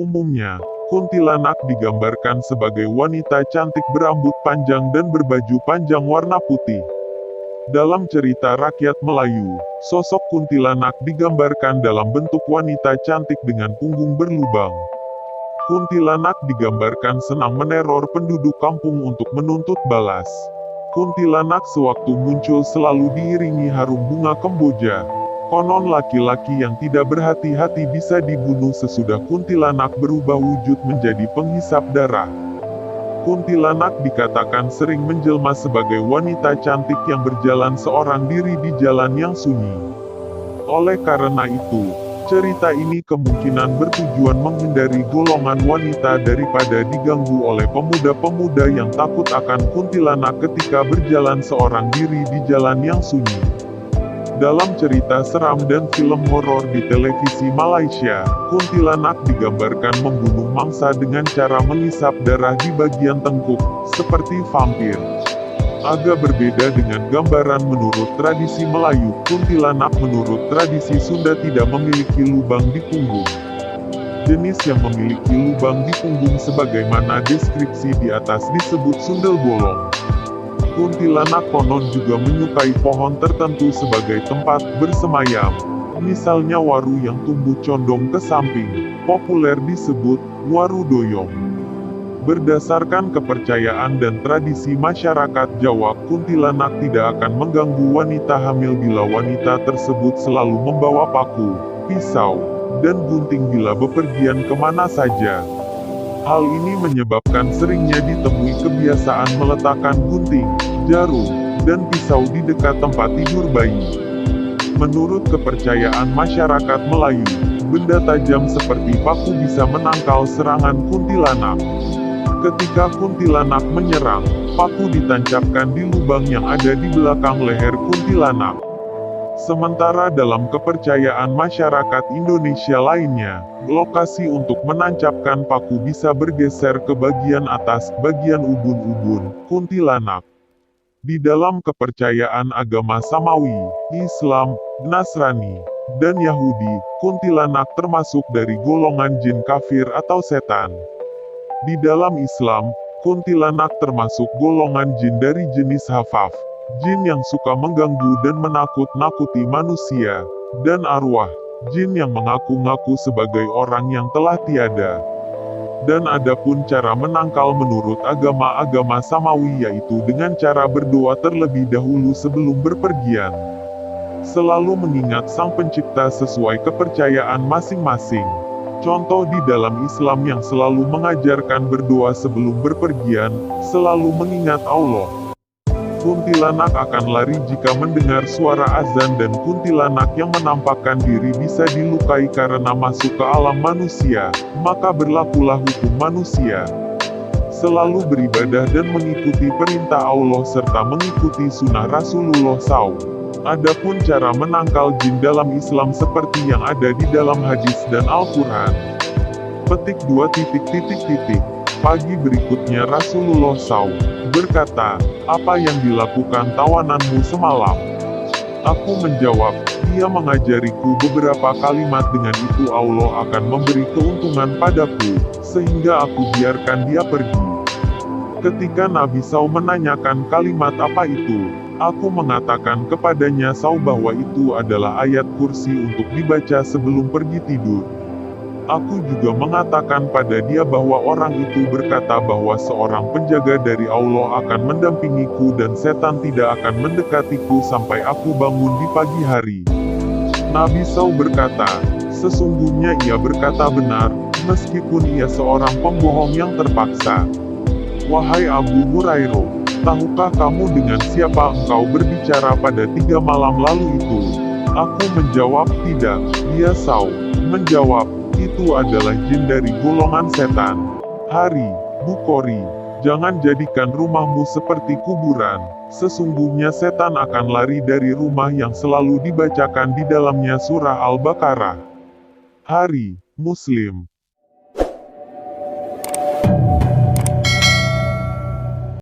Umumnya, kuntilanak digambarkan sebagai wanita cantik berambut panjang dan berbaju panjang warna putih. Dalam cerita rakyat Melayu, sosok kuntilanak digambarkan dalam bentuk wanita cantik dengan punggung berlubang. Kuntilanak digambarkan senang meneror penduduk kampung untuk menuntut balas. Kuntilanak sewaktu muncul selalu diiringi harum bunga kemboja. Konon laki-laki yang tidak berhati-hati bisa dibunuh sesudah kuntilanak berubah wujud menjadi penghisap darah. Kuntilanak dikatakan sering menjelma sebagai wanita cantik yang berjalan seorang diri di jalan yang sunyi. Oleh karena itu, cerita ini kemungkinan bertujuan menghindari golongan wanita daripada diganggu oleh pemuda-pemuda yang takut akan kuntilanak ketika berjalan seorang diri di jalan yang sunyi. Dalam cerita seram dan film horor di televisi Malaysia, kuntilanak digambarkan membunuh mangsa dengan cara mengisap darah di bagian tengkuk, seperti vampir. Agak berbeda dengan gambaran menurut tradisi Melayu, kuntilanak menurut tradisi Sunda tidak memiliki lubang di punggung. Jenis yang memiliki lubang di punggung sebagaimana deskripsi di atas disebut sundel bolong. Kuntilanak konon juga menyukai pohon tertentu sebagai tempat bersemayam. Misalnya waru yang tumbuh condong ke samping, populer disebut waru doyong. Berdasarkan kepercayaan dan tradisi masyarakat Jawa, kuntilanak tidak akan mengganggu wanita hamil bila wanita tersebut selalu membawa paku, pisau, dan gunting bila bepergian kemana saja. Hal ini menyebabkan seringnya ditemui kebiasaan meletakkan gunting, jarum, dan pisau di dekat tempat tidur bayi. Menurut kepercayaan masyarakat Melayu, benda tajam seperti paku bisa menangkal serangan kuntilanak. Ketika kuntilanak menyerang, paku ditancapkan di lubang yang ada di belakang leher kuntilanak. Sementara dalam kepercayaan masyarakat Indonesia lainnya, lokasi untuk menancapkan paku bisa bergeser ke bagian atas, bagian ubun-ubun, kuntilanak. Di dalam kepercayaan agama Samawi, Islam, Nasrani, dan Yahudi, kuntilanak termasuk dari golongan jin kafir atau setan. Di dalam Islam, kuntilanak termasuk golongan jin dari jenis hafaf, jin yang suka mengganggu dan menakut-nakuti manusia, dan arwah, jin yang mengaku-ngaku sebagai orang yang telah tiada. Dan adapun cara menangkal menurut agama-agama Samawi yaitu dengan cara berdoa terlebih dahulu sebelum berpergian. Selalu mengingat Sang Pencipta sesuai kepercayaan masing-masing. Contoh di dalam Islam yang selalu mengajarkan berdoa sebelum berpergian, selalu mengingat Allah. Kuntilanak akan lari jika mendengar suara azan dan kuntilanak yang menampakkan diri bisa dilukai karena masuk ke alam manusia, maka berlakulah hukum manusia. Selalu beribadah dan mengikuti perintah Allah serta mengikuti sunnah Rasulullah SAW. Adapun cara menangkal jin dalam Islam seperti yang ada di dalam hadis dan Al-Quran. Petik 2. Pagi berikutnya Rasulullah SAW berkata, "Apa yang dilakukan tawananmu semalam?" Aku menjawab, "Dia mengajariku beberapa kalimat, dengan itu Allah akan memberi keuntungan padaku, sehingga aku biarkan dia pergi." Ketika Nabi SAW menanyakan kalimat apa itu, aku mengatakan kepadanya bahwa itu adalah ayat kursi untuk dibaca sebelum pergi tidur. Aku juga mengatakan pada dia bahwa orang itu berkata bahwa seorang penjaga dari Allah akan mendampingiku dan setan tidak akan mendekatiku sampai aku bangun di pagi hari. Nabi SAW berkata, "Sesungguhnya ia berkata benar, meskipun ia seorang pembohong yang terpaksa." Wahai Abu Hurairah, tahukah kamu dengan siapa engkau berbicara pada 3 malam lalu itu? Aku menjawab, tidak. Dia menjawab, itu adalah jin dari golongan setan. Hari, Bukhari, jangan jadikan rumahmu seperti kuburan. Sesungguhnya setan akan lari dari rumah yang selalu dibacakan di dalamnya surah Al-Baqarah. Hari, Muslim,